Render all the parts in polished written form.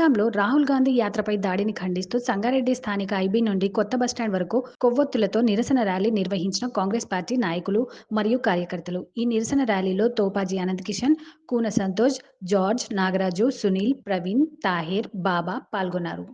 అస్సాంలో రాహుల్ గాంధీ యాత్రపై దాడిని ఖండిస్తూ సంగారెడ్డి స్థానిక ఐబీ నుండి కొత్త బస్టాండ్ వరకు కొవ్వొత్తులతో నిరసన ర్యాలీ నిర్వహించిన కాంగ్రెస్ పార్టీ నాయకులు మరియు కార్యకర్తలు. ఈ నిరసన ర్యాలీలో తోపాజీ అనంత్ కిషన్, కూన సంతోష్, జార్జ్, నాగరాజు, సునీల్, ప్రవీణ్, తాహేర్, బాబా పాల్గొన్నారు.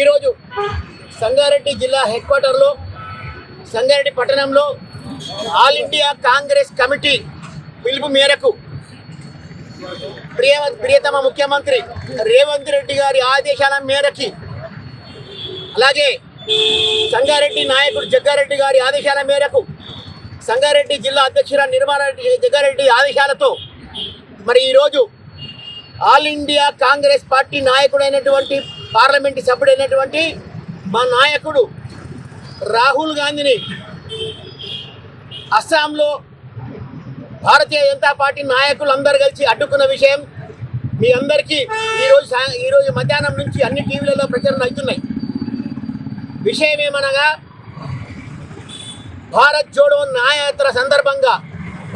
ఈరోజు సంగారెడ్డి జిల్లా హెడ్ క్వార్టర్లో సంగారెడ్డి పట్టణంలో ఆల్ ఇండియా కాంగ్రెస్ కమిటీ పిలుపు మేరకు ప్రియతమ ముఖ్యమంత్రి రేవంత్ రెడ్డి గారి ఆదేశాల మేరకి, అలాగే సంగారెడ్డి నాయకుడు జగ్గారెడ్డి గారి ఆదేశాల మేరకు, సంగారెడ్డి జిల్లా అధ్యక్షురాలు నిర్మలారెడ్డి జగ్గారెడ్డి ఆదేశాలతో మరి ఈరోజు ఆల్ ఇండియా కాంగ్రెస్ పార్టీ నాయకుడైనటువంటి పార్లమెంటు సభ్యుడైనటువంటి మా నాయకుడు రాహుల్ గాంధీని అస్సాంలో భారతీయ జనతా పార్టీ నాయకులందరూ కలిసి అడ్డుకున్న విషయం మీ అందరికీ ఈరోజు మధ్యాహ్నం నుంచి అన్ని టీవీలలో ప్రచారం అవుతున్నాయి. విషయం ఏమనగా, భారత్ జోడో న్యాయయాత్ర సందర్భంగా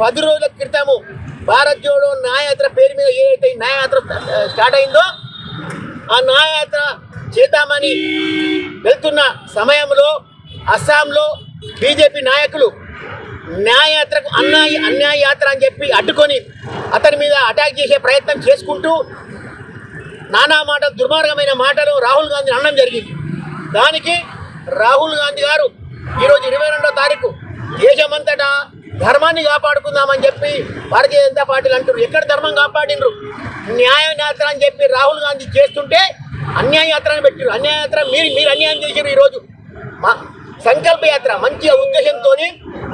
10 రోజుల క్రితము భారత్ జోడో న్యాయయాత్ర పేరు మీద ఏదైతే న్యాయయాత్ర స్టార్ట్ అయిందో ఆ న్యాయయాత్ర చేద్దామని వెళ్తున్న సమయంలో అస్సాంలో బీజేపీ నాయకులు న్యాయయాత్రకు అన్యాయ యాత్ర అని చెప్పి అడ్డుకొని అతని మీద అటాక్ చేసే ప్రయత్నం చేసుకుంటూ నానా మాటలు, దుర్మార్గమైన మాటలు రాహుల్ గాంధీ అనడం జరిగింది. దానికి రాహుల్ గాంధీ గారు ఈరోజు 22వ తారీఖు దేశమంతటా ధర్మాన్ని కాపాడుకుందామని చెప్పి భారతీయ జనతా పార్టీలు అంటారు. ఎక్కడ ధర్మం కాపాడినరు? న్యాయ యాత్ర అని చెప్పి రాహుల్ గాంధీ చేస్తుంటే అన్యాయ యాత్రని పెట్టారు. అన్యాయ యాత్ర మీరు అన్యాయం చేశారు. ఈరోజు మా సంకల్ప యాత్ర మంచి ఉద్దేశంతో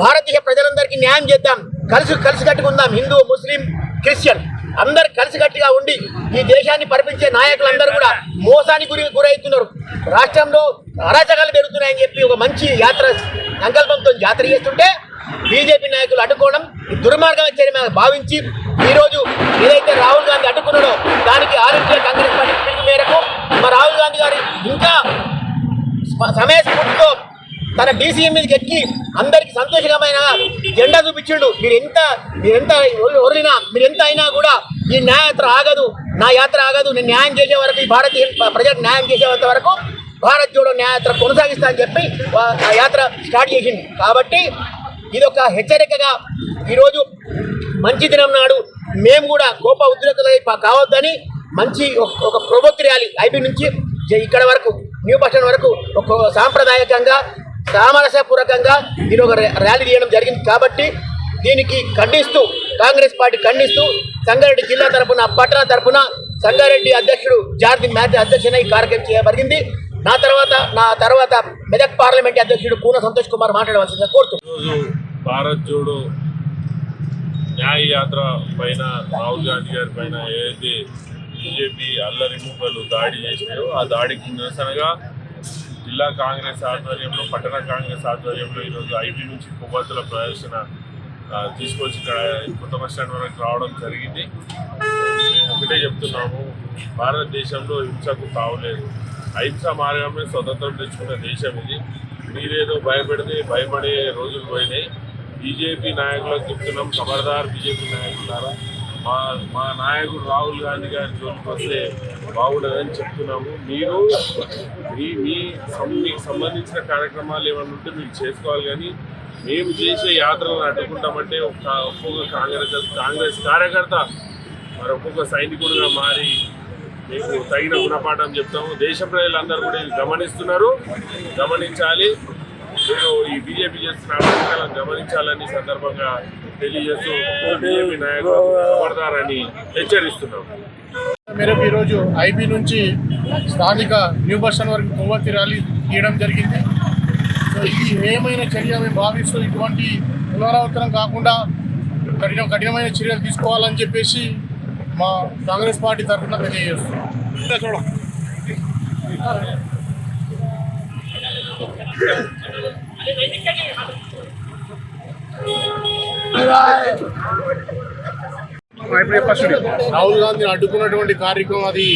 భారతీయ ప్రజలందరికీ న్యాయం చేద్దాం, కలిసి కట్టుకుందాం. హిందూ, ముస్లిం, క్రిస్టియన్ అందరు కలిసికట్టుగా ఉండి ఈ దేశాన్ని పరిపించే నాయకులందరూ కూడా మోసానికి గురవుతున్నారు. రాష్ట్రంలో అరాచకాలు పెరుగుతున్నాయని చెప్పి ఒక మంచి యాత్ర సంకల్పంతో యాత్ర చేస్తుంటే బీజేపీ నాయకులు అడ్డుకోవడం దుర్మార్గమైన చర్య భావించి ఈరోజు ఏదైతే రాహుల్ గాంధీ అడ్డుకున్నాడో దానికి ఆల్ ఇండియా కాంగ్రెస్ పార్టీ పిలుపు మేరకు మా రాహుల్ గాంధీ గారి ఇంకా సమయస్ఫూర్తితో తన డీసీఎం మీదకి ఎక్కి అందరికి సంతోషకరమైన జెండా చూపించిండు. మీరు ఎంత ఒరినా మీరు ఎంత అయినా కూడా ఈ న్యాయయాత్ర ఆగదు, నా యాత్ర ఆగదు, నేను న్యాయం చేసే వరకు ఈ భారతీయ ప్రజలకు న్యాయం చేసేంత వరకు భారత్ జోడో న్యాయయాత్ర కొనసాగిస్తా అని చెప్పి ఆ యాత్ర స్టార్ట్ చేసింది. కాబట్టి ఇది ఒక హెచ్చరికగా ఈరోజు మంచి దినం నాడు మేము కూడా కోప ఉద్రిక్తలై కావద్దని మంచి ఒక ప్రొవోక్ ర్యాలీ ఐబీ నుంచి ఇక్కడ వరకు న్యూ బస్ స్టాండ్ వరకు ఒక సాంప్రదాయకంగా సామరస్యపూర్వకంగా దీని ఒక ర్యాలీ తీయడం జరిగింది. కాబట్టి దీనికి ఖండిస్తూ కాంగ్రెస్ పార్టీ ఖండిస్తూ సంగారెడ్డి జిల్లా తరఫున పట్టణ తరఫున సంగారెడ్డి అధ్యక్షుడు జార్జి మ్యాథ్యూ అధ్యక్షున ఈ కార్యక్రమం చేయబడింది. నా తర్వాత మెదక్ పార్లమెంట్ అధ్యక్షుడు కూన సంతోష్ కుమార్ మాట్లాడవలసిందిగా కోరుతున్నాను. భారత్ జోడో న్యాయ యాత్ర పైన రాహుల్ గాంధీ గారి పైన ఏదైతే బీజేపీ అల్లరి మూకలు దాడి చేసినాయో ఆ దాడికి నిరసనగా జిల్లా కాంగ్రెస్ ఆధ్వర్యంలో పట్టణ కాంగ్రెస్ ఆధ్వర్యంలో ఈరోజు ఐబీ నుంచి కొవ్వొత్తుల ప్రదర్శన తీసుకొచ్చి ఇక్కడ కొత్త బస్ స్టాండ్ వరకు రావడం జరిగింది. మేము ఒకటే చెప్తున్నాము, భారతదేశంలో హింసకు తావులేదు. అహింస మార్గమే స్వతంత్రం తెచ్చుకున్న దేశం ఇది. మీరేదో భయపెడితే భయపడే రోజులు పోయినాయి. బీజేపీ నాయకులకు చెప్తున్నాం, ఖబర్దార్ బీజేపీ నాయకులారా, మా నాయకుడు రాహుల్ గాంధీ గారి జోలికి వస్తే బాగుండదని చెప్తున్నాము. మీరు మీకు సంబంధించిన కార్యక్రమాలు ఏమైనా ఉంటే మీరు చేసుకోవాలి, కానీ మేము చేసే యాత్రలను అడ్డుకుంటామంటే ఒక్కొక్క కాంగ్రెస్ కార్యకర్త మరి ఒక్కొక్క సైనికుడిగా మారి మీకు తగిన గుణపాఠం చెప్తాము. దేశ ప్రజలందరూ కూడా ఇది గమనిస్తున్నారు, గమనించాలి. మీరు ఈ బీజేపీ చేస్తున్న అభివృద్ధిని గమనించాలని సందర్భంగా తెలియజేస్తూ బీజేపీ నాయకులు పడతారని హెచ్చరిస్తున్నాం. మేరకు ఈరోజు ఐబీ నుంచి స్థానిక న్యూ బస్ స్టాండ్ వరకు కొవ్వొత్తి ర్యాలీ తీయడం జరిగింది. సో ఇది ఏమైనా చర్య మేము భావిస్తూ ఇటువంటి పునరావృతం కాకుండా కఠినమైన చర్యలు తీసుకోవాలని చెప్పేసి మా కాంగ్రెస్ పార్టీ తరఫున తెలియజేస్తున్నాం. రాహుల్ గాంధీని అడ్డుకున్నటువంటి కార్యక్రమం అది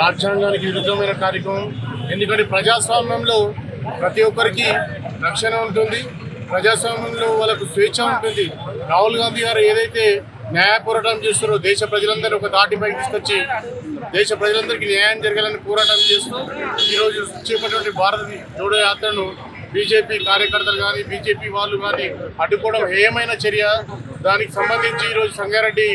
రాజ్యాంగానికి విరుద్ధమైన కార్యక్రమం. ఎందుకంటే ప్రజాస్వామ్యంలో ప్రతి ఒక్కరికి రక్షణ ఉంటుంది, ప్రజాస్వామ్యంలో వాళ్ళకు స్వేచ్ఛ ఉంటుంది. రాహుల్ గాంధీ గారు ఏదైతే న్యాయ పోరాటం చేస్తారో దేశ ప్రజలందరూ ఒక తాటిపైకి తీసుకొచ్చి దేశ ప్రజలందరికీ న్యాయం జరగాలని పోరాటం చేస్తూ ఈరోజు చేపట్టినటువంటి భారత్ జోడో యాత్రను బీజేపీ కార్యకర్తలు కానీ బీజేపీ వాళ్ళు కానీ అడ్డుకోవడం ఏమైనా చర్య. దానికి సంబంధించి ఈరోజు సంగారెడ్డి